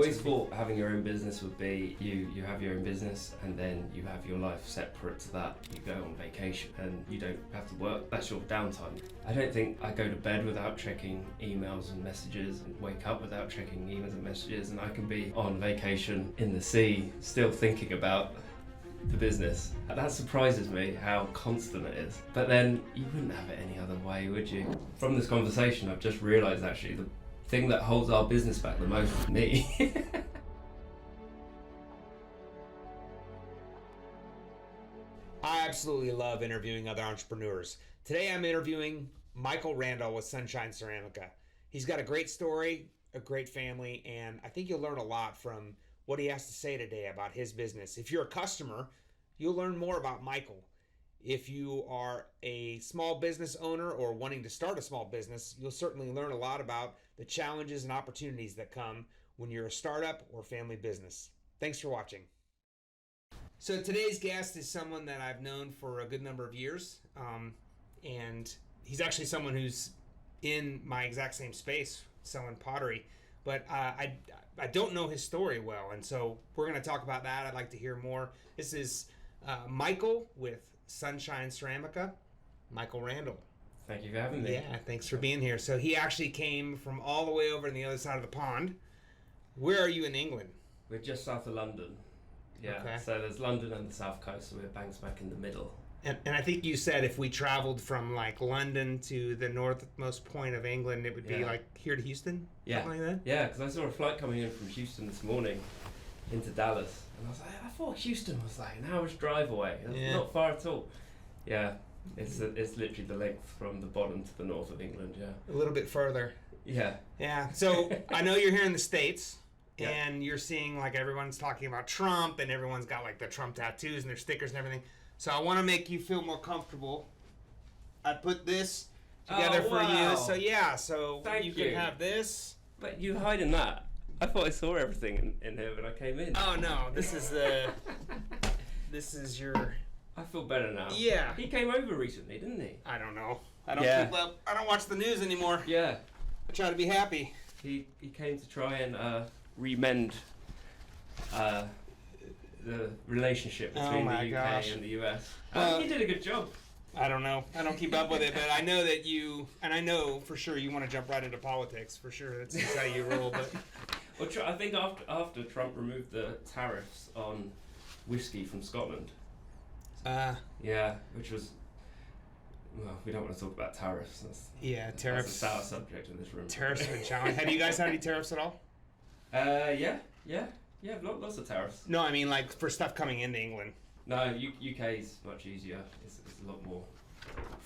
always thought having your own business would be you have your own business and then you have your life separate to that. You go on vacation and you don't have to work. That's your downtime. I don't think I go to bed without checking emails and messages and wake up without checking emails and messages, and I can be on vacation in the sea still thinking about the business. That surprises me how constant it is. But then you wouldn't have it any other way, would you? From this conversation, I've just realised actually the thing that holds our business back the most is me. I absolutely love interviewing other entrepreneurs. Today I'm interviewing Michael Randall with Sunshine Ceramica. He's got a great story, a great family, and I think you'll learn a lot from what he has to say today about his business. If you're a customer, you'll learn more about Michael. If you are a small business owner or wanting to start a small business, you'll certainly learn a lot about the challenges and opportunities that come when you're a startup or family business. Thanks for watching. So today's guest is someone that I've known for a good number of years, and he's actually someone who's in my exact same space, selling pottery, but I don't know his story well, and so we're going to talk about that. I'd like to hear more. This is Michael with Sunshine Ceramica, Michael Randall. Thank you for having me. Yeah, thanks for being here. So he actually came from all the way over on the other side of the pond. Where are you in England? We're just south of London. Yeah, okay. So there's London and the south coast, so we're bang smack in the middle. And I think you said if we traveled from like London to the northmost point of England, it would be like here to Houston? Yeah. Something like that? Yeah, because I saw a flight coming in from Houston this morning into Dallas. And I was like, I thought Houston was like an hour's drive away. Not far at all. Yeah, it's literally the length from the bottom to the north of England, yeah. A little bit further. Yeah. Yeah, so I know you're here in the States. Yeah. And you're seeing like everyone's talking about Trump and everyone's got like the Trump tattoos and their stickers and everything. So I want to make you feel more comfortable. I put this together for you. So yeah, so Thank you can have this. But you hiding that. I thought I saw everything in here when I came in. Oh no, this is the this is your I feel better now. Yeah. He came over recently, didn't he? I don't know. I don't keep up. I don't watch the news anymore. Yeah. I try to be happy. He came to try and remend the relationship between the UK and the US. He did a good job. I don't know. I don't keep up with it, but I know that you, and I know for sure you want to jump right into politics, for sure. That's just how you roll. But well, I think after Trump removed the tariffs on whiskey from Scotland, yeah, which was, well, we don't want to talk about tariffs. Tariffs. That's a sour subject in this room. Tariffs have been challenging. Have you guys had any tariffs at all? Yeah, lots of tariffs. No, I mean like for stuff coming into England. No, UK is much easier. It's a lot more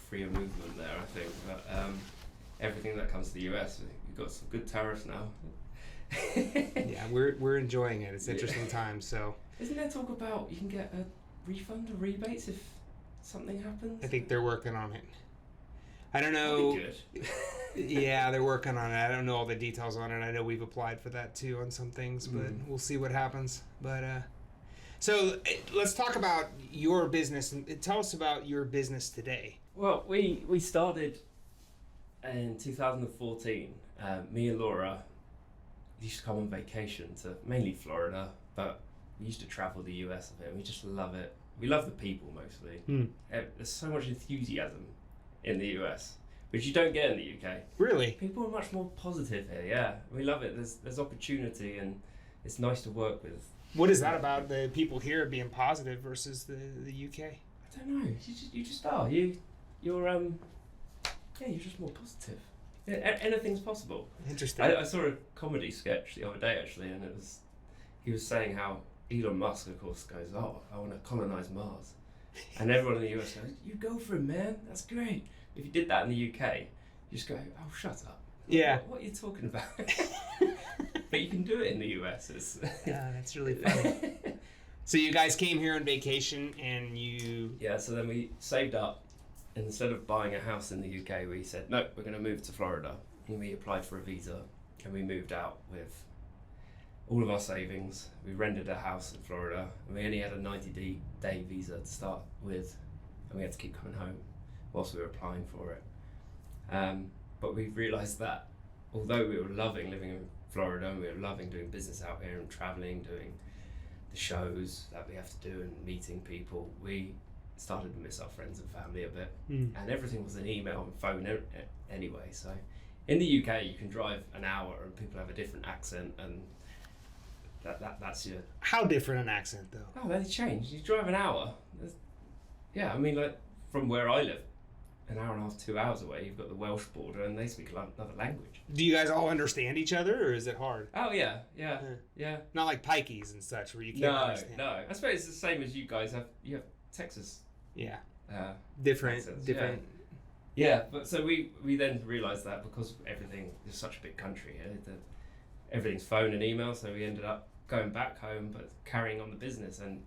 freer movement there, I think. But everything that comes to the US, we've got some good tariffs now. Yeah, we're enjoying it. It's interesting times. So isn't there talk about you can get a refund or rebates if something happens? I think they're working on it. I don't know. That'd be good. Yeah, they're working on it. I don't know all the details on it. I know we've applied for that too on some things, but we'll see what happens. But so let's talk about your business and tell us about your business today. Well, we started in 2014. Me and Laura used to come on vacation to mainly Florida, but we used to travel the US a bit. We just love it. We love the people mostly. There's so much enthusiasm in the US, which you don't get in the UK. Really? People are much more positive here, yeah. We love it. There's opportunity and it's nice to work with. What is that about the people here being positive versus the UK? I don't know. You just are. You're just more positive. Yeah, anything's possible. Interesting. I saw a comedy sketch the other day actually, and he was saying how Elon Musk, of course, goes, "Oh, I want to colonize Mars," and everyone in the US goes, "You go for it, man. That's great." If you did that in the UK, you just go, "Oh, shut up." Yeah. What are you talking about? But you can do it in the US. Yeah, that's really funny. So you guys came here on vacation and you... Yeah, so then we saved up. Instead of buying a house in the UK, we said, no, we're going to move to Florida. And we applied for a visa and we moved out with all of our savings. We rented a house in Florida and we only had a 90-day visa to start with. And we had to keep coming home whilst we were applying for it. But we realised that although we were loving living in Florida, and we were loving doing business out here and traveling, doing the shows that we have to do and meeting people. We started to miss our friends and family a bit, and everything was an email and phone anyway. So in the UK, you can drive an hour and people have a different accent, and that's your... How different an accent, though? Oh, they change. You drive an hour. Yeah, I mean, like, from where I live, an hour and a half, 2 hours away, you've got the Welsh border, and they speak another language. Do you guys all understand each other, or is it hard? Oh, yeah. Not like pikeys and such, where you can't understand. No. I suppose it's the same as you guys have. You have Texas. Yeah. Different. Yeah. But so we then realised that because everything is such a big country here, everything's phone and email, so we ended up going back home, but carrying on the business, and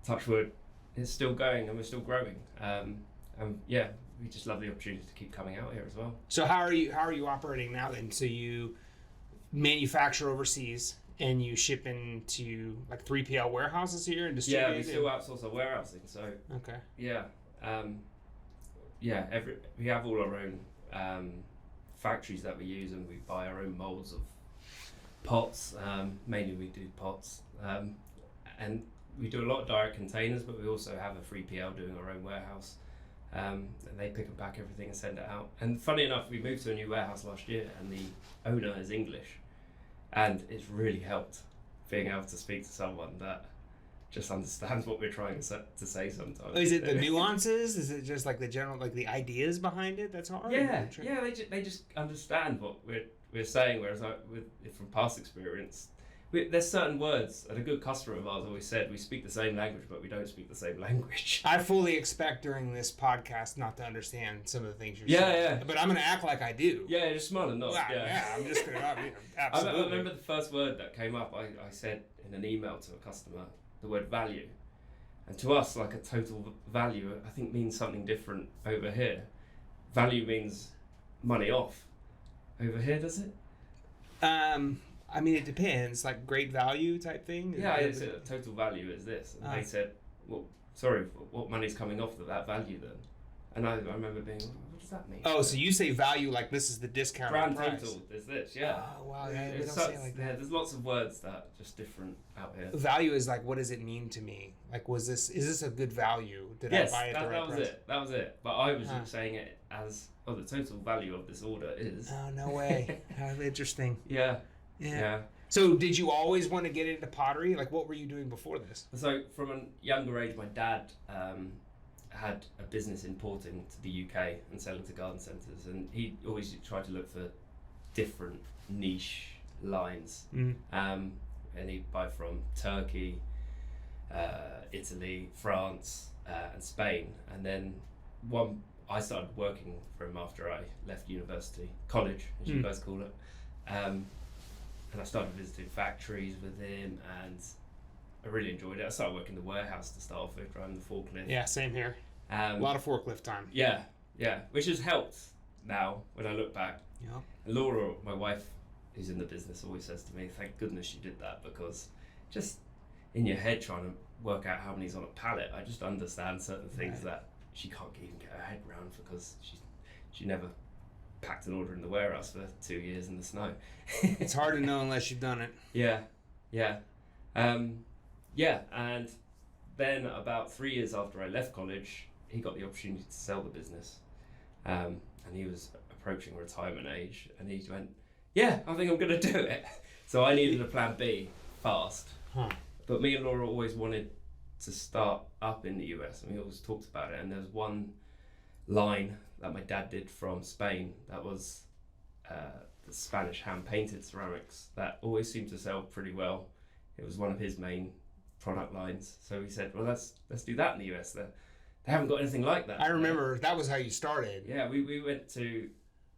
touch wood, it's still going and we're still growing. We just love the opportunity to keep coming out here as well. So how are you operating now then? So you manufacture overseas and you ship into like 3PL warehouses here and distribute? Yeah, we still outsource our warehousing. So okay. Yeah, we have all our own factories that we use, and we buy our own molds of pots. Mainly we do pots, and we do a lot of direct containers, but we also have a 3PL doing our own warehouse. And they pick and pack everything and send it out. And funny enough, we moved to a new warehouse last year, and the owner is English, and it's really helped being able to speak to someone that just understands what we're trying to say sometimes. Is it the nuances? Is it just like the general, like the ideas behind it that's hard? Yeah, they just understand what we're saying, whereas from past experience, there's certain words, and a good customer of ours always said, we speak the same language, but we don't speak the same language. I fully expect during this podcast not to understand some of the things you're saying. Yeah. But I'm going to act like I do. Yeah, just smile and nod. I'm just going to, absolutely. I remember the first word that came up, I said in an email to a customer, the word value. And to us, like a total value, I think means something different over here. Value means money off. Over here, does it? I mean, it depends. Like great value type thing. Yeah, it's a total value is this. And they said, well, sorry, what money's coming off of that value then? And I remember being, what does that mean? Oh, so you say value like this is the discount grand price. Total is this, yeah. Oh, wow. Yeah, they don't say it like that. Yeah, there's lots of words that are just different out here. Value is like, what does it mean to me? Like, is this a good value? Did I buy it at the right price? That was it. But I was saying it as, the total value of this order is. Oh, no way. How interesting. Yeah. So did you always want to get into pottery? Like, what were you doing before this? So from a younger age, my dad had a business importing to the UK and selling to garden centres, and he always tried to look for different niche lines. And he'd buy from Turkey, Italy, France, and Spain. And then I started working for him after I left college, as you guys call it. And I started visiting factories with him, and I really enjoyed it. I started working the warehouse to start off with, driving the forklift. Yeah, same here. A lot of forklift time. Yeah, which has helped now when I look back. Yeah. Laura, my wife, who's in the business, always says to me, thank goodness you did that, because just in your head trying to work out how many's on a pallet, I just understand certain things that she can't even get her head around, because she never packed an order in the warehouse for 2 years in the snow. It's hard to know unless you've done it. Yeah. And then about 3 years after I left college, he got the opportunity to sell the business. And he was approaching retirement age, and he went, yeah, I think I'm going to do it. So I needed a plan B fast. But me and Laura always wanted to start up in the US, and we always talked about it. And there's one line that my dad did from Spain that was the Spanish hand-painted ceramics that always seemed to sell pretty well. It was one of his main product lines. So we said, well, let's do that in the US. They haven't got anything like that. I remember that was how you started. Yeah, we went to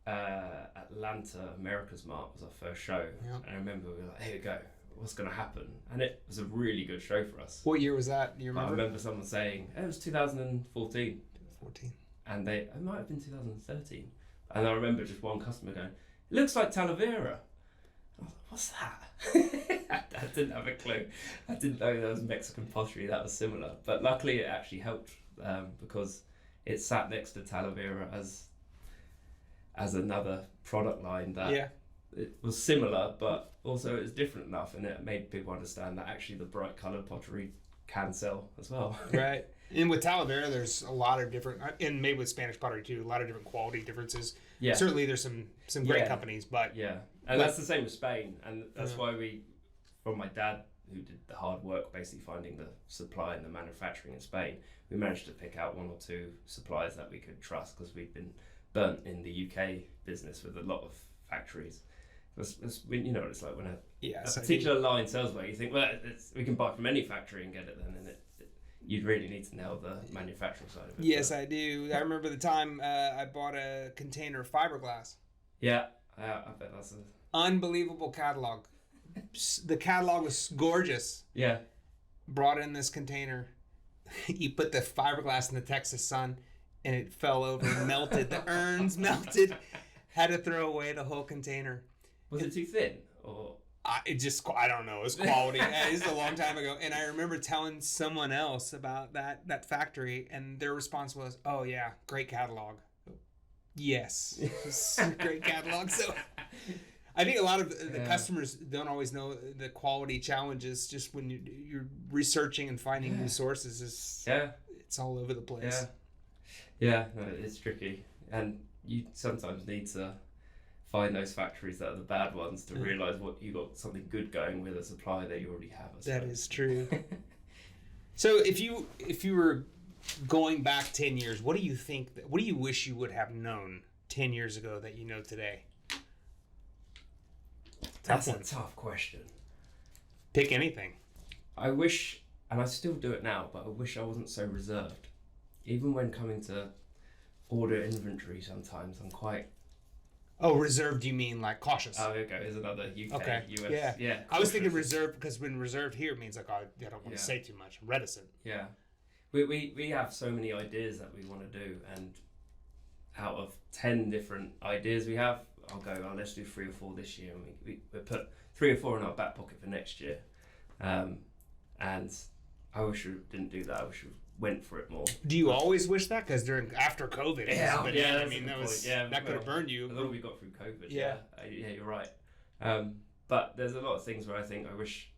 Atlanta America's Mart was our first show. And I remember we were like, here we go, what's going to happen? And it was a really good show for us. What year was that? Do you remember? I remember someone saying, it was 2014. 14. And it might have been 2013. And I remember just one customer going, it looks like Talavera. I was like, what's that? I didn't have a clue. I didn't know there was Mexican pottery that was similar. But luckily it actually helped because it sat next to Talavera as another product line that it was similar, but also it was different enough, and it made people understand that actually the bright coloured pottery can sell as well. Right. And with Talavera, there's a lot of different, and maybe with Spanish pottery too, a lot of different quality differences. Yeah. Certainly, there's some great companies, but yeah, and that's the same with Spain, and that's why we, from my dad, who did the hard work, basically finding the supply and the manufacturing in Spain, we managed to pick out one or two suppliers that we could trust because we'd been burnt in the UK business with a lot of factories. You know what it's like when a particular line sells well, you think, well, we can buy from any factory and get it then, and you'd really need to nail the manufacturing side of it. Yes, I do. I remember the time I bought a container of fiberglass. Yeah, I bet that's an unbelievable catalog. The catalog was gorgeous. Yeah. Brought in this container. You put the fiberglass in the Texas sun, and it fell over, melted. The urns melted. Had to throw away the whole container. Was it too thin, or? I don't know. It was quality. It was a long time ago, and I remember telling someone else about that factory, and their response was, "Oh yeah, great catalog." Yes, great catalog. So, I think a lot of the customers don't always know the quality challenges. Just when you're researching and finding new sources, it's all over the place. Yeah, no, it's tricky, and you sometimes need to find those factories that are the bad ones to realise what you got something good going with a supplier that you already have. That is true. So if you were going back 10 years, what do you think? What do you wish you would have known 10 years ago that you know today? That's a tough question. Pick anything. I wish, and I still do it now, but I wish I wasn't so reserved. Even when coming to order inventory, sometimes I'm quite. Oh, reserved, you mean like cautious? Oh, there you go. Here's another UK, US. Yeah. I was thinking reserved because when reserved here means like, I don't want to say too much. I'm reticent. Yeah. We have so many ideas that we want to do, and out of 10 different ideas we have, I'll go, let's do 3 or 4 this year, and we put 3 or 4 in our back pocket for next year. And I wish we didn't do that. I wish we went for it more. Do you always wish that? Because after COVID, I mean, that could have burned you. The longer we got through COVID, yeah, you're right. But there's a lot of things where I think I wish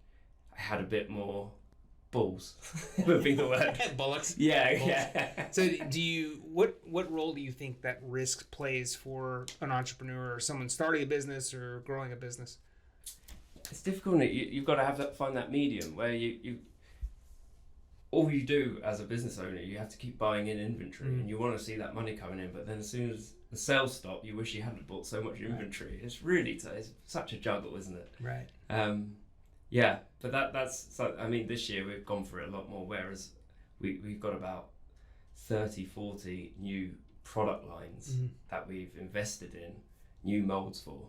I had a bit more balls. Would be the word. Bullocks. Yeah. So, what role do you think that risk plays for an entrepreneur or someone starting a business or growing a business? It's difficult. You've got to find that medium where you all you do as a business owner, you have to keep buying in inventory, and you want to see that money coming in. But then as soon as the sales stop, you wish you hadn't bought so much inventory. It's really it's such a juggle, isn't it? Right. Yeah, but that's. I mean, this year we've gone for it a lot more. Whereas we've got about 30, 40 new product lines that we've invested in, new molds for,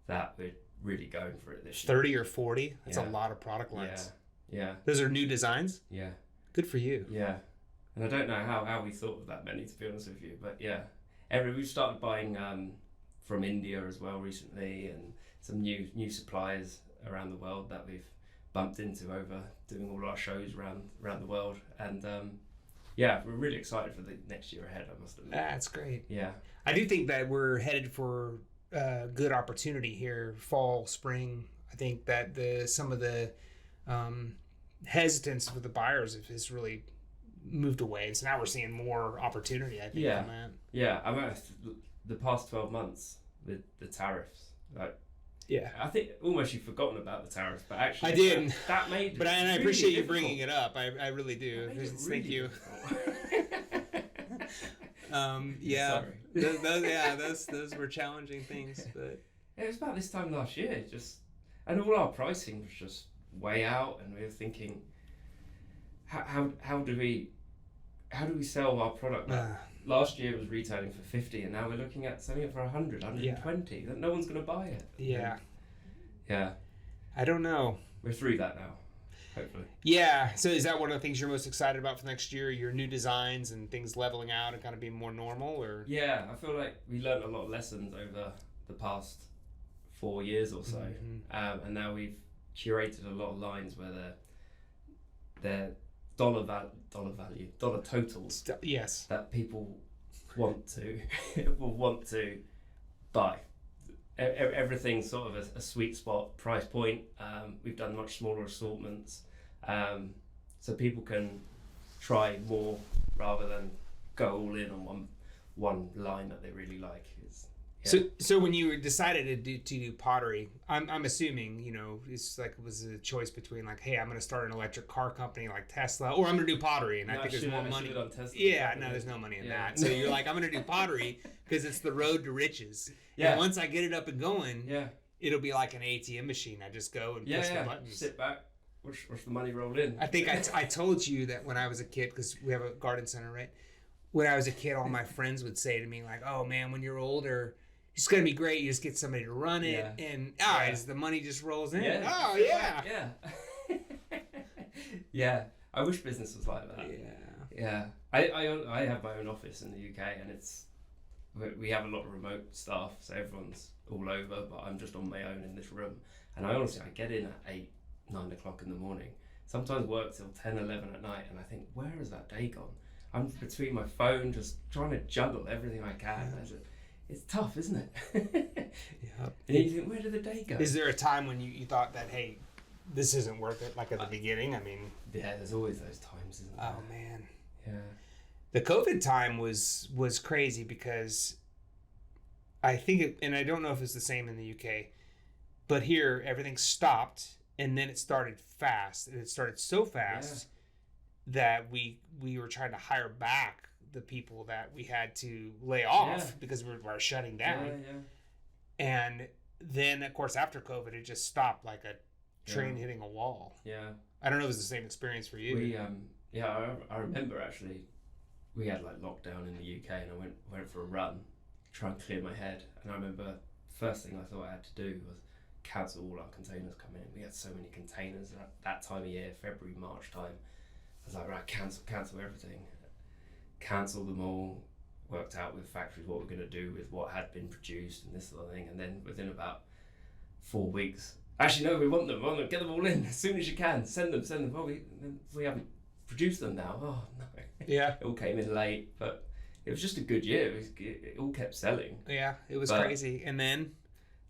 that we're really going for it this year. 30 or 40? That's a lot of product lines. Yeah. Those are new designs? Yeah. Good for you. Yeah. And I don't know how we thought of that many, to be honest with you. But yeah, we've started buying from India as well recently, and some new suppliers around the world that we've bumped into over doing all our shows around the world. And we're really excited for the next year ahead, I must admit. That's great. Yeah. I do think that we're headed for good opportunity here, fall, spring. I think that some of the hesitance for the buyers has really moved away. So now we're seeing more opportunity, I think, on that. Yeah, I mean, the past 12 months with the tariffs, I think almost you've forgotten about the tariffs, but actually I did. That made it and I really appreciate difficult. you bringing it up. I really do. Thank you. Sorry. Those were challenging things, but it was about this time last year, and all our pricing was just way out, and we were thinking, how do we sell our product? Last year was retailing for 50, and now we're looking at selling it for 100, 120. That no one's going to buy it. Yeah. I don't know. We're through that now, hopefully. Yeah. So is that one of the things you're most excited about for next year? Your new designs and things leveling out and kind of being more normal, or? Yeah, I feel like we learned a lot of lessons over the past 4 years or so, and now we've curated a lot of lines where they're dollar totals. Yes. That people will want to buy. everything's sort of a sweet spot price point. We've done much smaller assortments, so people can try more rather than go all in on one line that they really like. So when you decided to do pottery, I'm assuming, you know, it's like it was a choice between like, hey, I'm going to start an electric car company like Tesla, or I'm going to do pottery, and I think there's more money. Yeah, no, there's no money in that. So you're like, I'm going to do pottery because it's the road to riches. Yeah. And once I get it up and going, it'll be like an ATM machine. I just go and push the buttons. Sit back, watch the money roll in. I think I told you that when I was a kid, because we have a garden center, right? When I was a kid, all my friends would say to me like, "Oh man, when you're older, it's gonna be great. You just get somebody to run it, and as the money just rolls in. Yeah. Oh yeah, yeah. I wish business was like that. Yeah. I have my own office in the UK, and we have a lot of remote staff, so everyone's all over, but I'm just on my own in this room. And I get in at 8, 9 o'clock in the morning. Sometimes work till 10, 11 at night, and I think, where has that day gone? I'm between my phone, just trying to juggle everything I can. It's tough, isn't it? Yeah. And you think, where did the day go? Is there a time when you thought that, hey, this isn't worth it, like at the beginning? I mean... Yeah, there's always those times, isn't there? Oh, man. Yeah. The COVID time was crazy because I think, and I don't know if it's the same in the UK, but here everything stopped, and then it started fast. And it started so fast that we were trying to hire back the people that we had to lay off because we were shutting down. And then, of course, after COVID, it just stopped like a train hitting a wall. Yeah. I don't know if it was the same experience for you. I remember actually we had like lockdown in the UK, and I went for a run, try and clear my head. And I remember first thing I thought I had to do was cancel all our containers coming in. We had so many containers at that time of year, February, March time. I was like, right, cancel everything. Cancel them all, worked out with factories what we're going to do with what had been produced and this sort of thing. And then within about 4 weeks, actually, no, we want them, get them all in as soon as you can. Send them. Well, we haven't produced them now. Oh, no. Yeah. It all came in late, but it was just a good year. It all kept selling. Yeah, it was crazy. And then?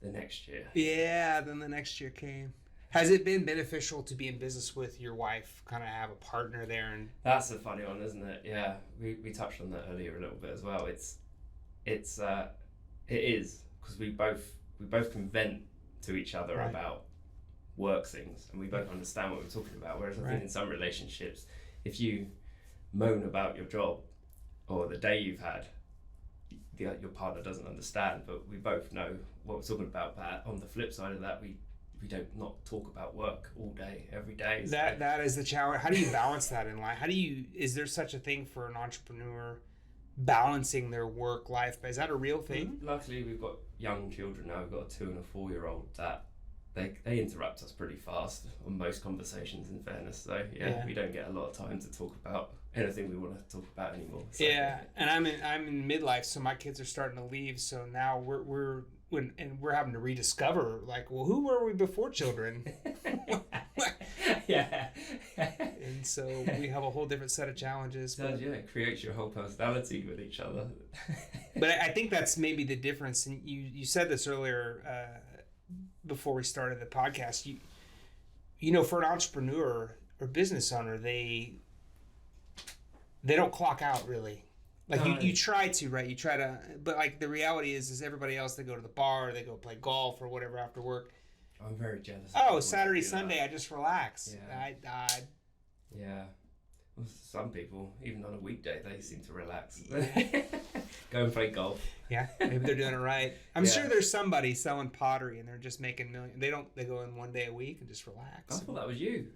The next year. Yeah, then the next year came. Has it been beneficial to be in business with your wife, kind of have a partner there? And that's a funny one, isn't it? Yeah, we touched on that earlier a little bit as well. It is because we both can vent to each other about work things, and we both understand what we're talking about. Whereas I think in some relationships, if you moan about your job or the day you've had, your partner doesn't understand. But we both know what we're talking about. But on the flip side of that, we don't not talk about work all day, every day. So. That is the challenge. How do you balance that in life? Is there such a thing for an entrepreneur balancing their work life? Is that a real thing? Luckily, we've got young children now. We've got a 2 and a 4-year-old that they interrupt us pretty fast on most conversations, in fairness. So we don't get a lot of time to talk about anything we want to talk about anymore. So, and I'm in midlife, so my kids are starting to leave. So now we're having to rediscover, like, well, who were we before children? And so we have a whole different set of challenges. It creates your whole personality with each other. But I think that's maybe the difference. And you said this earlier before we started the podcast. You know, for an entrepreneur or business owner, they don't clock out really. Like you try to, right? You try to, but like the reality is everybody else, they go to the bar, they go play golf or whatever after work. I'm very jealous. Oh, Saturday, Sunday, I just relax. Yeah. Well, some people, even on a weekday, they seem to relax. Go and play golf. Yeah, maybe they're doing it right. I'm sure there's somebody selling pottery and they're just making millions. They go in one day a week and just relax. I thought that was you.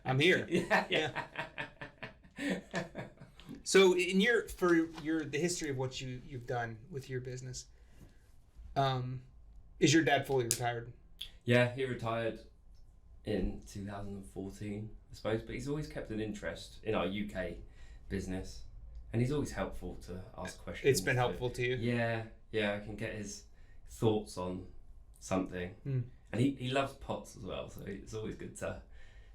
I'm here. Yeah. So the history of what you've done with your business, is your dad fully retired? Yeah, he retired in 2014, I suppose, but he's always kept an interest in our UK business, and he's always helpful to ask questions. It's been helpful to you? Yeah, I can get his thoughts on something. And he loves pots as well, so it's always good to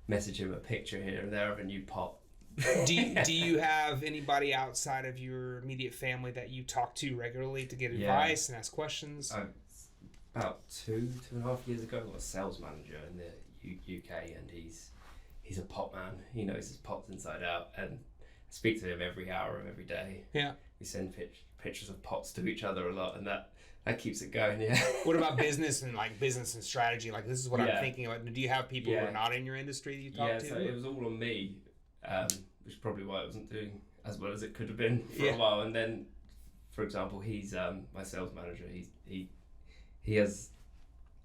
message him a picture here and there of a new pot Do you have anybody outside of your immediate family that you talk to regularly to get Yeah. advice and ask questions? About 2.5 years ago, I was a sales manager in the UK, and he's a pot man. He knows his pots inside out, and I speak to him every hour of every day. Yeah. We send pictures of pots to each other a lot, and that keeps it going. Yeah. What about business and strategy? Like, this is what I'm Yeah. thinking about. Do you have people who are not in your industry that you talk to? So it was all on me, which is probably why I wasn't doing as well as it could have been for Yeah. a while. And then, for example, he's my sales manager. He has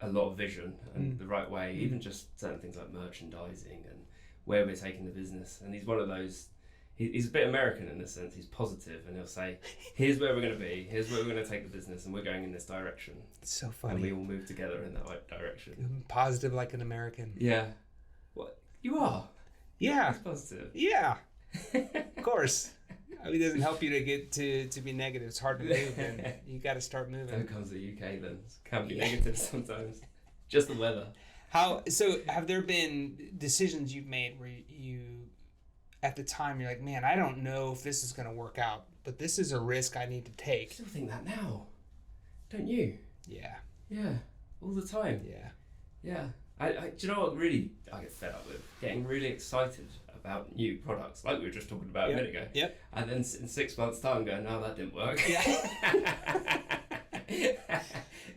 a lot of vision and the right way, even just certain things like merchandising and where we're taking the business. And he's one of those. He's a bit American in the sense. He's positive, and he'll say, "Here's where we're going to be. Here's where we're going to take the business, and we're going in this direction." It's so And funny. we all move together in that right direction. Positive like an American. Yeah. What you are? Yeah. It's positive. Yeah. Of course. I mean, it doesn't help you to get to be negative. It's hard to move, and you got to start So moving. comes the UK then. It can be negative sometimes. Just the weather. So have there been decisions you've made where you at the time you're like, man, I don't know if this is going to work out, but this is a risk I need to I take? still think that now, don't you? Yeah. Yeah, all the time. Yeah. Yeah. I do you know what really I get fed up with? Getting really excited about new products, like we were just talking about a minute ago. Yep. And then in 6 months' time going, no, that didn't work. Yeah.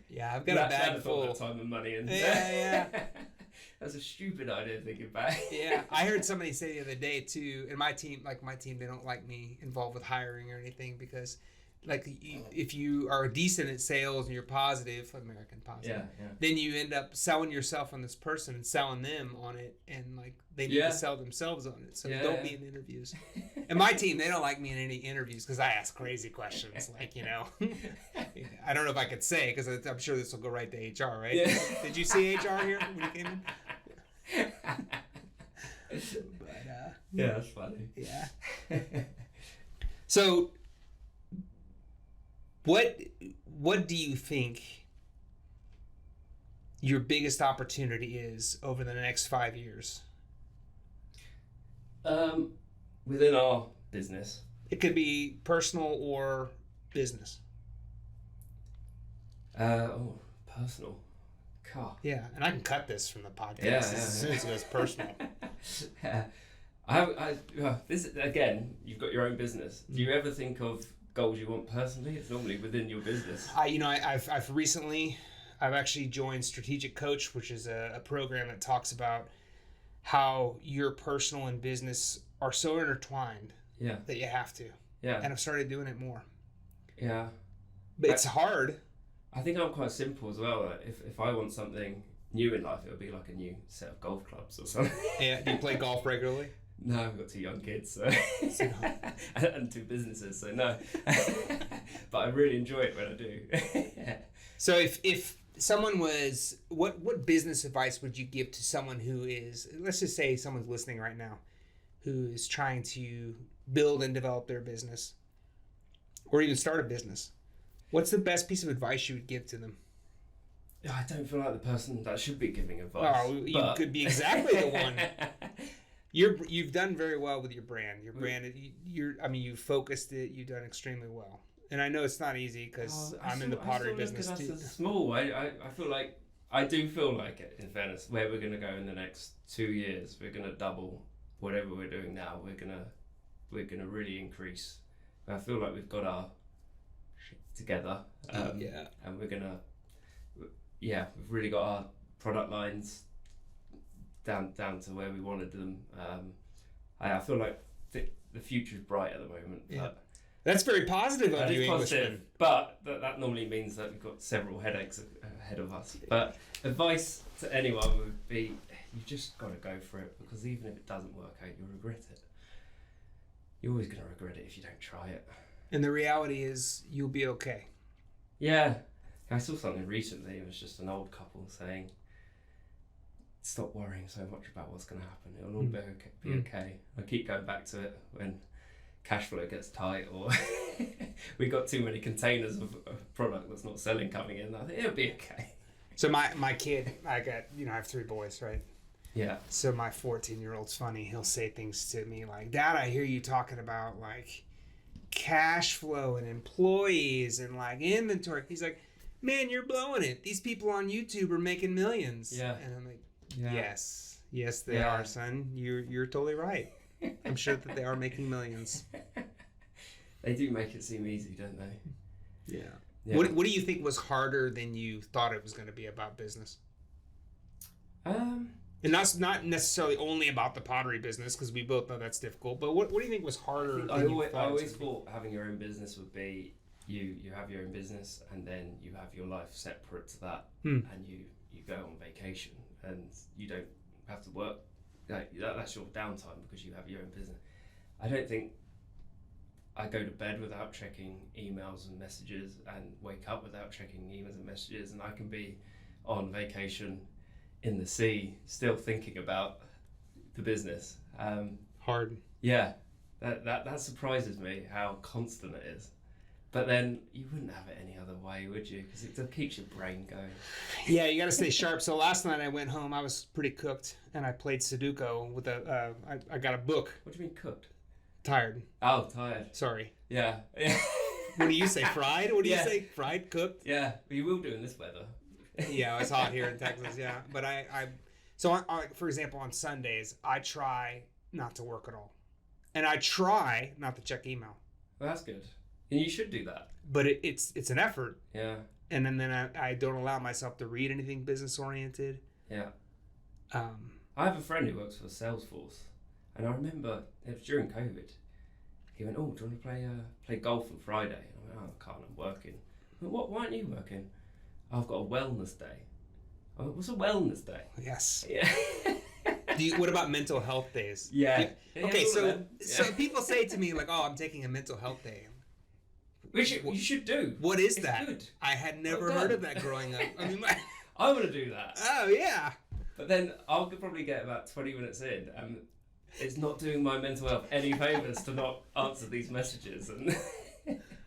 Yeah, I've got a bag full. That time and money in. Yeah. That's a stupid idea thinking back. Yeah, I heard somebody say the other day too, and my team, they don't like me involved with hiring or anything because, if you are decent at sales and you're positive, American positive, then you end up selling yourself on this person and selling them on it, and they need to sell themselves on it. So don't be in interviews. And my team, they don't like me in any interviews because I ask crazy questions, I don't know if I could say because I'm sure this will go right to HR, right? Yeah. Did you see HR here when you came in? Yeah, that's funny. Yeah. So, what do you think your biggest opportunity is over the next 5 years? Within our business, It could be personal or business. Personal. Car. Yeah, and I can cut this from the podcast as soon as it goes personal. This again, you've got your own business. Do you ever think of goals you want personally? It's normally within your business. I've recently actually joined Strategic Coach, which is a program that talks about how your personal and business are so intertwined that you have to. Yeah. And I've started doing it more. Yeah. But it's hard. I think I'm quite simple as well. If I want something new in life, it would be like a new set of golf clubs or something. Yeah. Do you play golf regularly? No, I've got 2 young kids, so and 2 businesses, so no. But I really enjoy it when I do. So if someone was, what business advice would you give to someone who is, let's just say someone's listening right now, who is trying to build and develop their business, or even start a business? What's the best piece of advice you would give to them? I don't feel like the person that should be giving advice. Oh, you could be exactly the one. You've done very well with your brand. Your brand, you focused it. You've done extremely well. And I know it's not easy because I'm in the pottery business too. Small. I feel like, I do feel like it, in fairness, where we're going to go in the next 2 years, we're going to double whatever we're doing now. We're going to really increase. I feel like we've got our shit together. And we're going to, we've really got our product lines down to where we wanted them. I feel like the future's bright at the moment. Yeah. That's very positive of you, Englishman. But that normally means that we've got several headaches ahead of us. But advice to anyone would be, you just got to go for it, because even if it doesn't work out, you'll regret it. You're always going to regret it if you don't try it. And the reality is, you'll be okay. Yeah. I saw something recently. It was just an old couple saying, stop worrying so much about what's going to happen. It'll all be okay. I keep going back to it when cash flow gets tight, or we got too many containers of product that's not selling coming in. I think it'll be okay. So my kid, I have 3 boys, right? Yeah. So my 14-year-old's funny. He'll say things to me like, "Dad, I hear you talking about like cash flow and employees and like inventory." He's like, "Man, you're blowing it. These people on YouTube are making millions." Yeah. And I'm like, Yeah. yes, they are, son. You're totally right. I'm sure that they are making millions. They do make it seem easy, don't they? Yeah. Yeah. What do you think was harder than you thought it was going to be about business? And that's not necessarily only about the pottery business, because we both know that's difficult. But what do you think was harder? I always thought having your own business would be you have your own business and then you have your life separate to that, and you go on vacation and you don't have to work. Like, that's your downtime because you have your own business. I don't think I go to bed without checking emails and messages and wake up without checking emails and messages, and I can be on vacation in the sea still thinking about the business. Hard. Yeah, that surprises me how constant it is. But then you wouldn't have it any other way, would you? Because it keeps your brain going. Yeah, you got to stay sharp. So last night I went home, I was pretty cooked, and I played Sudoku with I got a book. What do you mean cooked? Tired. Oh, tired. Sorry. Yeah. What do you say, fried? What do you say? Fried, cooked? Yeah, well, you will do in this weather. Yeah, it's hot here in Texas, yeah. But so for example, on Sundays, I try not to work at all. And I try not to check email. Well, that's good. And you should do that. But it's an effort. Yeah. And then I don't allow myself to read anything business oriented. Yeah. I have a friend who works for Salesforce, and I remember it was during COVID. He went, "Oh, do you want to play golf on Friday?" And I went, "Oh, I can't. I'm working." I went, "What? Why aren't you working?" "I've got a wellness day." I went, "What's a wellness day?" Yes. Yeah. What about mental health days? Yeah. Okay, so people say to me like, "Oh, I'm taking a mental health day." Which you should do. What is it's that? Good. I had never heard of that growing up. I mean, I want to do that. Oh yeah. But then I'll probably get about 20 minutes in, and it's not doing my mental health any favors to not answer these messages. And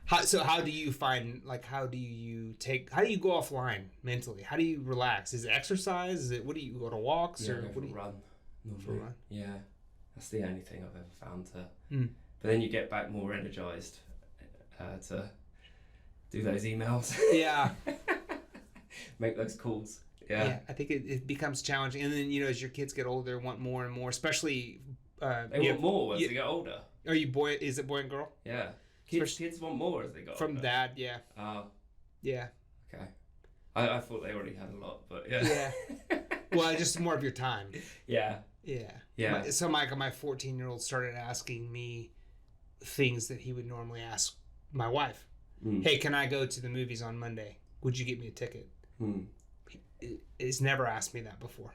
how do you find, like, how do you go offline mentally? How do you relax? Is it exercise? Is it, what do you go to walks or go what do you run? For a run? Yeah, that's the only thing I've ever found to. But then you get back more energized to do those emails. Yeah. Make those calls. Yeah. I think it becomes challenging, and then as your kids get older, they want more and more. Especially they want more as they get older. Are you boy? Is it boy and girl? Yeah. Kids want more as they got from older. dad. Yeah. Yeah. Okay. I thought they already had a lot, but yeah. Yeah. Well, just more of your time. Yeah. Yeah. Yeah. So my 14-year-old started asking me things that he would normally ask my wife. Hey, can I go to the movies on Monday? Would you get me a ticket? He's never asked me that before.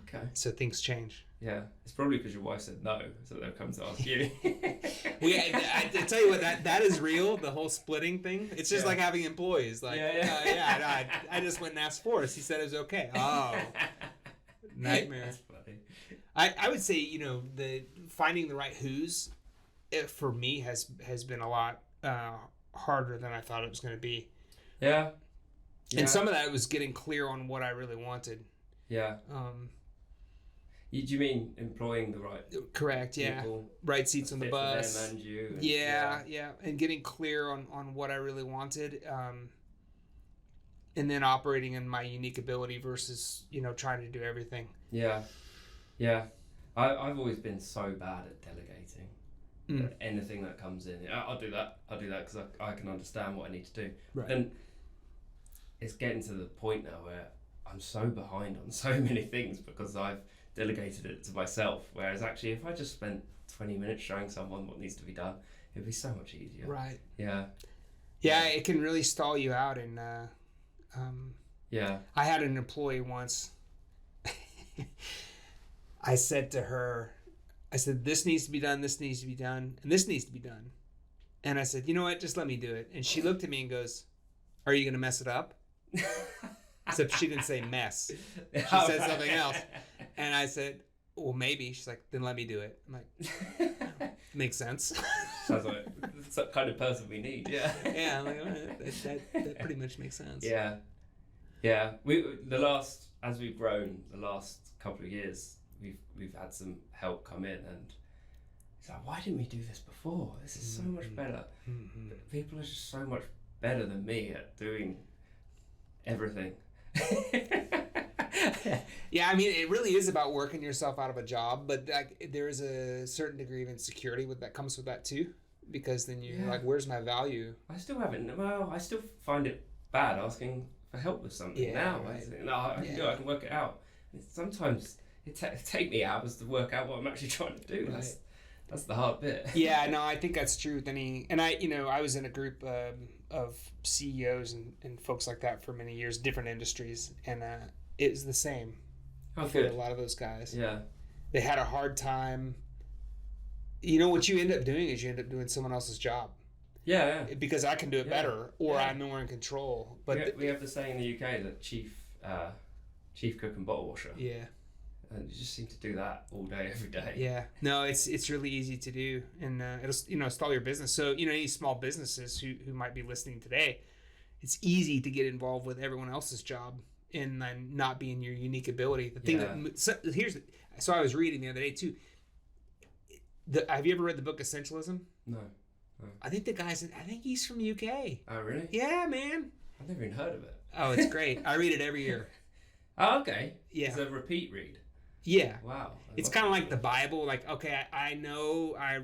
Okay. So things change. Yeah. It's probably because your wife said no, so they'll come to ask you. I tell you what, that is real, the whole splitting thing. It's just like having employees. Like, I just went and asked Forrest. He said it was okay. Oh. Nightmare. That's funny. I would say, the finding the right who's, for me, has been a lot harder than I thought it was going to be. Yeah. And some of that was getting clear on what I really wanted. Yeah. Do you mean employing the right? Correct. Yeah. People right seats on the bus. For them and you. And, yeah, and getting clear on what I really wanted, and then operating in my unique ability versus trying to do everything. Yeah. I've always been so bad at delegating. Anything that comes in, I'll do that because I can understand what I need to do. Right. And it's getting to the point now where I'm so behind on so many things because I've delegated it to myself, whereas actually if I just spent 20 minutes showing someone what needs to be done, it'd be so much easier. Right. Yeah, it can really stall you out. And I had an employee once. I said to her, this needs to be done, this needs to be done, and this needs to be done. And I said, you know what, just let me do it. And she looked at me and goes, are you going to mess it up? Except she didn't say mess. She said something else. And I said, well, maybe. She's like, then let me do it. I'm like, makes sense. Sounds like it's the kind of person we need, yeah. Yeah, I'm like, that pretty much makes sense. Yeah. As we've grown the last couple of years, we've had some help come in, and it's like, why didn't we do this before? This is so much better. But people are just so much better than me at doing everything. Yeah, I mean, it really is about working yourself out of a job, but like, there is a certain degree of insecurity that comes with that too, because then you're like, where's my value? I still haven't. Well, I still find it bad asking for help with something now. Right. I think, no, I can do it. I can work it out. And sometimes it take me hours to work out what I'm actually trying to do. Right. That's the hard bit. Yeah, no, I think that's true. I was in a group of CEOs and folks like that for many years, different industries, and it was the same for a lot of those guys. Yeah. They had a hard time. You know, what you end up doing is you end up doing someone else's job. Yeah. Because I can do it better, or I'm more in control. But we have the saying in the UK that chief cook and bottle washer. Yeah. And you just seem to do that all day, every day. Yeah. No, it's really easy to do, and it'll stall your business. So any small businesses who might be listening today, it's easy to get involved with everyone else's job and then not be in your unique ability. The thing so I was reading the other day too. Have you ever read the book Essentialism? No. I think I think he's from the UK. Oh, really? Yeah, man. I've never even heard of it. Oh, it's great. I read it every year. Oh, okay. Yeah. It's a repeat read. Yeah. Wow. It's kind of like the Bible. Like, okay, I know I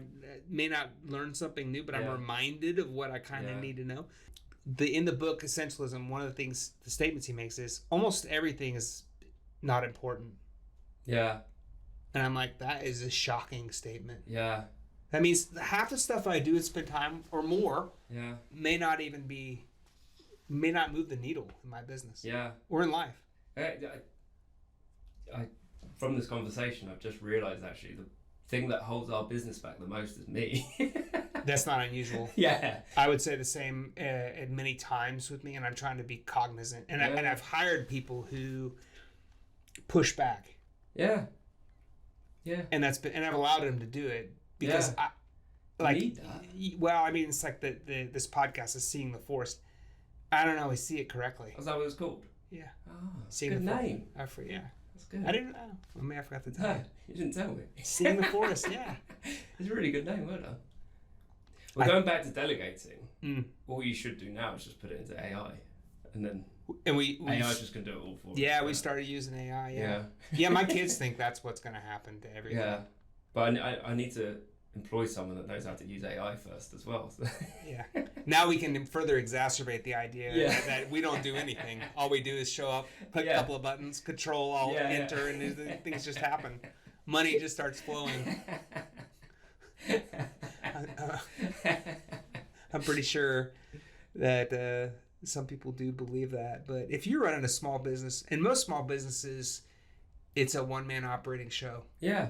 may not learn something new, but I'm reminded of what I kind of need to know. In the book Essentialism, one of the statements he makes is almost everything is not important. Yeah. And I'm like, that is a shocking statement. Yeah. That means half the stuff I do and spend time or more may not move the needle in my business. Yeah. Or in life. I from this conversation, I've just realized actually the thing that holds our business back the most is me. That's not unusual. Yeah. I would say the same many times with me, and I'm trying to be cognizant. And I've hired people who push back. Yeah. Yeah. And I've allowed them to do it because I need that. Well, I mean, it's like this podcast is Seeing the Forest. I don't always see it correctly. Is that what it's called? Yeah. Oh, Seeing good the name. Forest. Yeah. That's good. I didn't know. I mean, I forgot to tell you. You didn't tell me. Seeing the Forest, yeah. It's a really good name, well done. Well, going back to delegating, all you should do now is just put it into AI, and then AI's just going to do it all for you. Yeah, we started using AI, yeah, my kids think that's what's going to happen to everything. Yeah, but I need to employ someone that knows how to use AI first as well. So. Yeah. Now we can further exacerbate the idea that we don't do anything. All we do is show up, click a couple of buttons, control, alt, enter, and things just happen. Money just starts flowing. I'm pretty sure that some people do believe that. But if you're running a small business, and most small businesses, it's a one-man operating show. Yeah.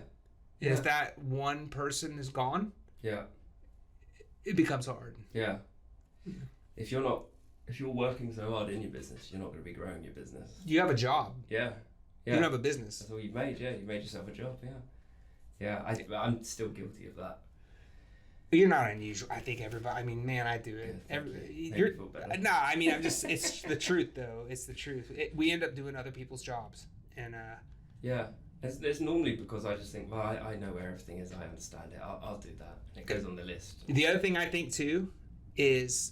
If that one person is gone, it becomes hard. Yeah. If you're working so hard in your business, you're not going to be growing your business. You have a job. Yeah. You don't have a business. That's all you've made. Yeah, you made yourself a job. Yeah. I'm still guilty of that. But you're not unusual. I think everybody. I mean, man, I do it. I mean, it's the truth, though. It's the truth. We end up doing other people's jobs, and yeah. It's normally because I just think, well, I know where everything is. I understand it. I'll do that. And it goes on the list. The other thing I think too is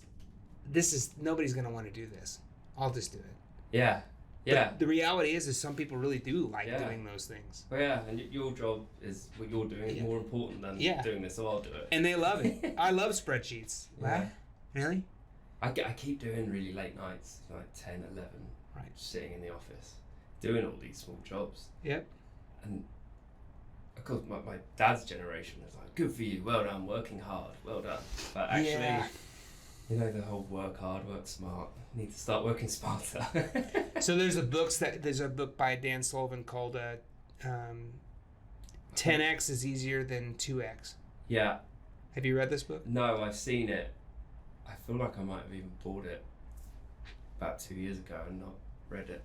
nobody's gonna want to do this. I'll just do it. Yeah. Yeah. But the reality is some people really do like doing those things. Well, yeah, and your job is what you're doing is more important than doing this, so I'll do it. And they love it. I love spreadsheets. Yeah. Really? I keep doing really late nights, like 10, 11, right, sitting in the office, doing all these small jobs. Yep. And of course, my dad's generation is like, good for you, well done, working hard, well done. But actually, the whole work hard, work smart. Need to start working smarter. So there's a book by Dan Sullivan called 10x is easier than 2x. Yeah. Have you read this book? No, I've seen it. I feel like I might have even bought it about 2 years ago and not read it.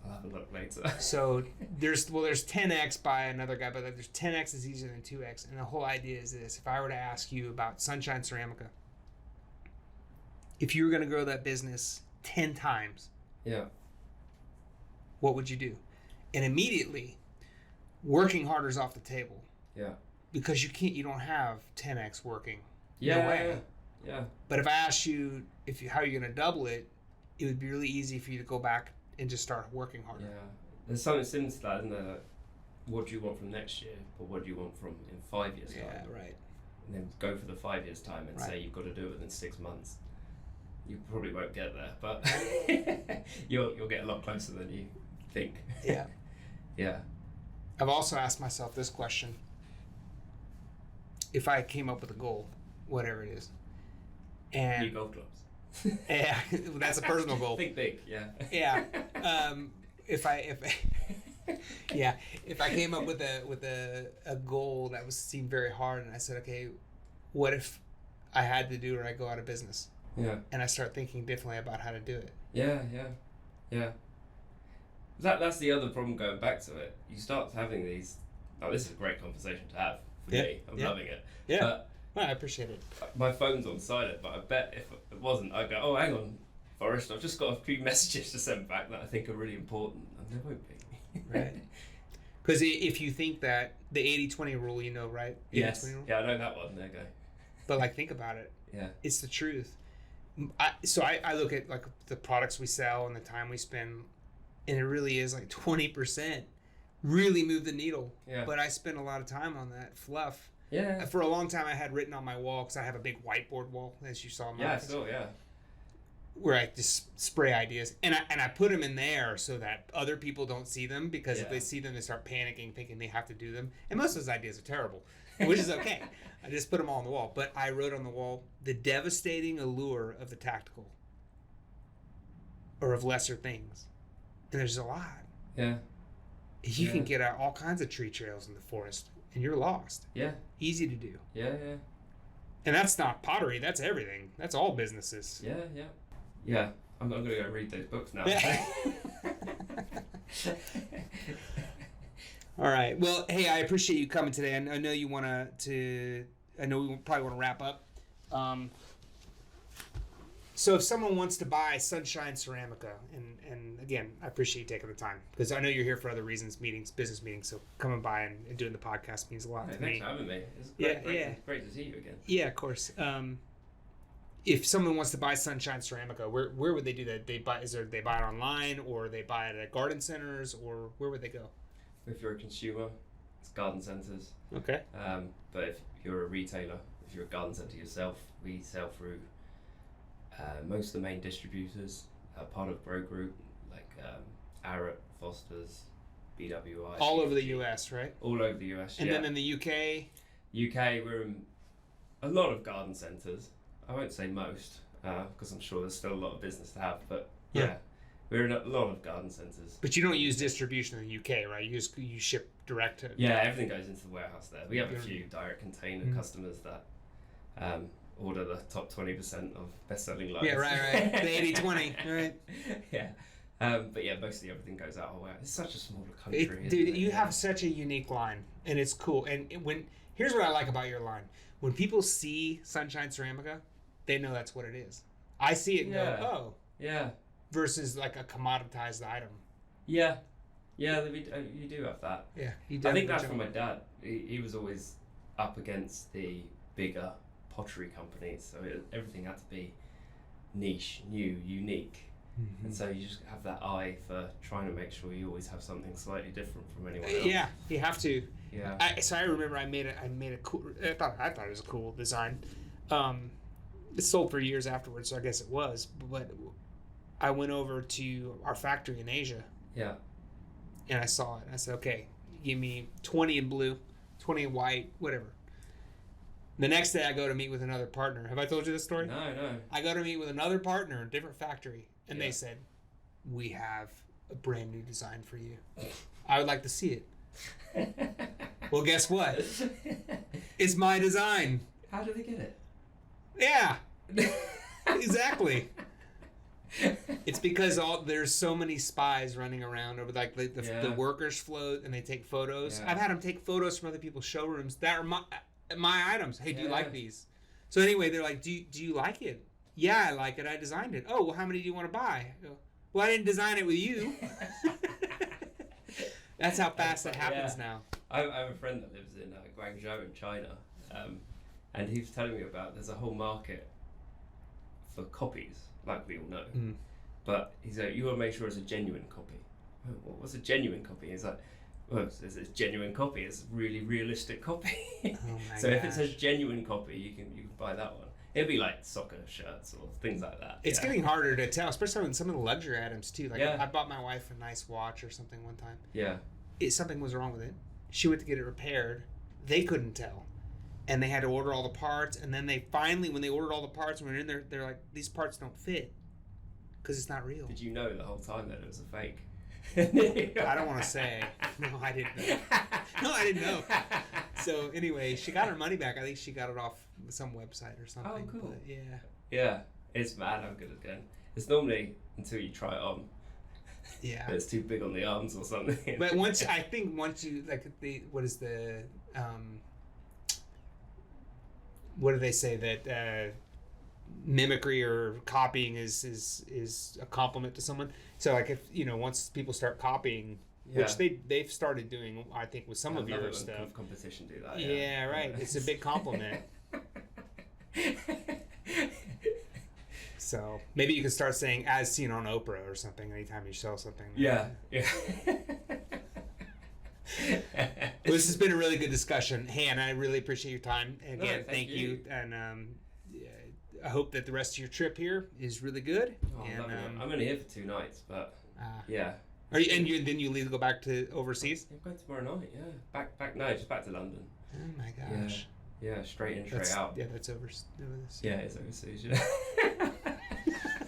I'll have a look later. So there's 10x by another guy, but there's 10x is easier than 2x, and the whole idea is this: if I were to ask you about Sunshine Ceramica, if you were going to grow that business 10 times, yeah, what would you do? And immediately, working harder is off the table. Yeah. Because you don't have 10x working. Yeah. No way. Yeah. But if I asked you how you're going to double it, it would be really easy for you to go back and just start working harder. Yeah. There's something similar to that, isn't there? Like, what do you want from next year, or what do you want from in 5 years' time? Yeah, right. And then go for the 5 years' time and Right. say you've got to do it within 6 months. You probably won't get there, but you'll get a lot closer than you think. Yeah. Yeah. I've also asked myself this question. If I came up with a goal, whatever it is, and New golf clubs. yeah, that's a personal goal. Think big, yeah. Yeah. If I came up with a goal that seemed very hard, and I said, okay, what if I had to do it or I go out of business? Yeah. And I start thinking differently about how to do it. Yeah. That's the other problem going back to it. You start having these. Oh, this is a great conversation to have for me. I'm loving it. Yeah. But Well, I appreciate it. my phone's on silent, but I bet if it wasn't, I'd go, oh, hang on, Forrest, I've just got a few messages to send back that I think are really important. And there won't be. Right. Because if you think that the 80-20 rule, right? 80-20 Yes. rule? Yeah, I know that one. There you go. But think about it. Yeah. It's the truth. I look at the products we sell and the time we spend, and it really is 20% really move the needle. Yeah. But I spend a lot of time on that fluff. Yeah. For a long time, I had written on my wall, because I have a big whiteboard wall, as you saw in my office, Yeah. where I just spray ideas, and I put them in there so that other people don't see them, because if they see them, they start panicking, thinking they have to do them. And most of those ideas are terrible, which is okay. I just put them all on the wall. But I wrote on the wall, the devastating allure of the tactical, or of lesser things. And there's a lot. Yeah. You can get out all kinds of tree trails in the forest, and you're lost. Yeah. Easy to do. Yeah. And that's not pottery. That's everything. That's all businesses. Yeah. I'm going to go read those books now. All right. Well, hey, I appreciate you coming today. I know you want to. I know we probably want to wrap up. So if someone wants to buy Sunshine Ceramica, and again, I appreciate you taking the time, because I know you're here for other reasons, business meetings. So coming by and doing the podcast means a lot to me. Thanks for having me. It's great to see you again. Yeah, of course. If someone wants to buy Sunshine Ceramica, where would they do that? They buy it online, or they buy it at garden centers, or where would they go? If you're a consumer, it's garden centers. Okay. But if you're a retailer, if you're a garden center yourself, we sell through most of the main distributors, part of Grow Group, like Arrett, Foster's, BWI. All over the US, right? All over the US, And then in the UK? UK, we're in a lot of garden centres. I won't say most, because I'm sure there's still a lot of business to have, but yeah, we're in a lot of garden centres. But you don't use distribution in the UK, right? You ship direct to... Yeah, everything goes into the warehouse there. We have a few direct container customers that order the top 20% of best-selling loads. Yeah, right. The 80-20, right? Yeah. But yeah, mostly everything goes out of our warehouse. It's such a smaller country. Dude, you have such a unique line, and it's cool. And here's what I like about your line. When people see Sunshine Ceramica, they know that's what it is. I see it and go, oh. Yeah. Versus a commoditized item. Yeah. Yeah, you do have that. Yeah. I think that's from my dad. He was always up against the bigger pottery companies, so everything had to be niche, new, unique. Mm-hmm. And so you just have that eye for trying to make sure you always have something slightly different from anyone else. Yeah, you have to. Yeah. I remember I made a cool. I thought it was a cool design. It sold for years afterwards, so I guess it was. But I went over to our factory in Asia. Yeah. And I saw it. And I said, okay, give me 20 in blue, 20 in white, whatever. The next day I go to meet with another partner. Have I told you this story? No. I go to meet with another partner in a different factory, and they said, we have a brand new design for you. I would like to see it. Well, guess what? It's my design. How did they get it? Yeah. Exactly. It's because there's so many spies running around over the workers float, and they take photos. Yeah. I've had them take photos from other people's showrooms that are my items. Hey, do you like these? So anyway, they're like, do you like it? Yeah, I like it. I designed it. Oh, well, how many do you want to buy? I go, well, I didn't design it with you. That's how fast that happens now. I have a friend that lives in Guangzhou in China, and he was telling me about there's a whole market for copies, like we all know. But he's like, you want to make sure it's a genuine copy. Well, what's a genuine copy? He's like, well, it's a genuine copy. It's a really realistic copy. So if it says genuine copy, you can buy that one. It'd be like soccer shirts or things like that. It's getting harder to tell, especially in some of the luxury items too. Like Yeah. I bought my wife a nice watch or something one time. Yeah. Something was wrong with it. She went to get it repaired. They couldn't tell. And they had to order all the parts. And then they finally, when they ordered all the parts, when they're in there, they're like, these parts don't fit. Because it's not real. Did you know the whole time that it was a fake? I don't want to say. No, I didn't know. No, I didn't know. So anyway, she got her money back. I think she got it off some website or something. Oh, cool. But yeah. Yeah. It's mad how good it's getting. It's normally until you try it on. Yeah. It's too big on the arms or something. But once you like what do they say that mimicry or copying is a compliment to someone. So like if once people start copying, which they've started doing, I think with some of your stuff. Competition do that. Yeah, right. It's a big compliment. So maybe you can start saying "as seen on Oprah" or something anytime you sell something. Yeah. Well, this has been a really good discussion. Hey, and I really appreciate your time. Again, No, thank you. And I hope that the rest of your trip here is really good. Oh, and, I'm only here for 2 nights, but yeah. Are you? And then you leave to go back to overseas? I'm going tomorrow night. Yeah. Just back to London. Oh my gosh. Yeah, straight in, straight out. Yeah, that's overseas. Yeah, it's overseas. Yeah.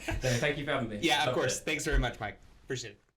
No, thank you for having me. Yeah, of Loved course. it. Thanks very much, Mike. Appreciate it.